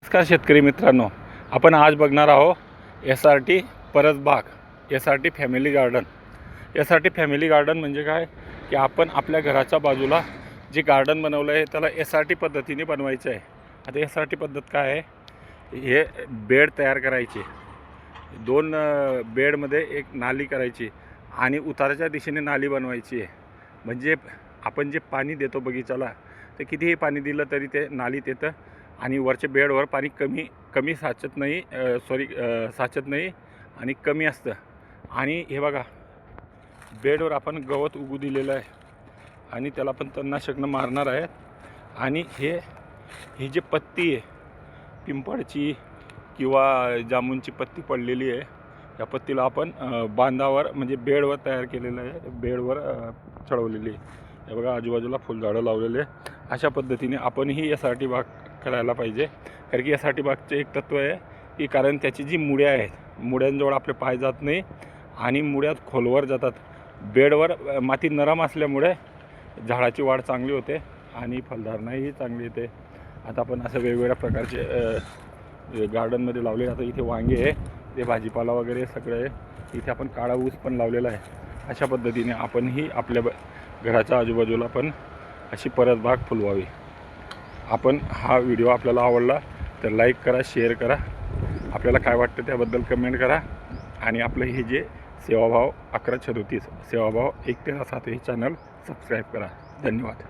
नमस्कार शेतकरी मित्रांनो, आपण आज बघणार आहोत SRT परसबाग, SRT family garden. SRT family garden म्हणजे काय की आपण आपल्या घराच्या बाजूला जे गार्डन बनवलं आहे त्याला SRT पद्धतीने बनवायचं आहे. आता SRT पद्धत काय आहे, हे बेड तयार करायचे, दोन बेडमध्ये एक नाली करायची आणि उताराच्या दिशेने नाली बनवायची आहे. म्हणजे आपण जे पाणी देतो बगीचाला ते कितीही पाणी दिलं तरी ते नालीत येतं आणि वरच्या बेडवर पाणी कमी साचत नाही, साचत नाही आणि कमी असतं. आणि हे बघा, बेडवर आपण गवत उगू दिलेलं आहे आणि त्याला पण तणनाशकनं मारणार आहे. आणि ही जी पत्ती आहे पिंपळाची किंवा जामुनची पत्ती पडलेली आहे, या पत्तीला आपण बांधावर म्हणजे बेडवर तयार केलेलं आहे, बेडवर चढवलेली आहे. हे बघा, आजूबाजूला फुलझाडं लावलेले आहे. अशा पद्धतीने आपणही SRT बाग करायला पाहिजे. कारण की SRT बागचे एक तत्व आहे की कारण त्याची जी मुळ्या आहेत, मुळ्यांजवळ आपले पाय जात नाही आणि मुळ्यात खोलवर जातात. बेडवर माती नरम असल्यामुळे झाडाची वाढ चांगली होते आणि फलधारणाही चांगली येते. आता आपण असं वेगवेगळ्या प्रकारचे गार्डनमध्ये लावले. आता इथे वांगे आहे, ते भाजीपाला वगैरे सगळं आहे. इथे आपण काळा ऊस पण लावलेला आहे. अशा पद्धतीने आपणही आपल्या घराच्या आजूबाजूला पण अशी परसबाग फुलवावी. आपण हा व्हिडिओ आपल्याला आवडला तर लाईक करा, शेअर करा, आपल्याला काय वाटतं त्याबद्दल कमेंट करा. आणि आपलं हे जे सेवाभाव 1136 सेवाभाव 1 13 7 हे चॅनल सबस्क्राईब करा. धन्यवाद.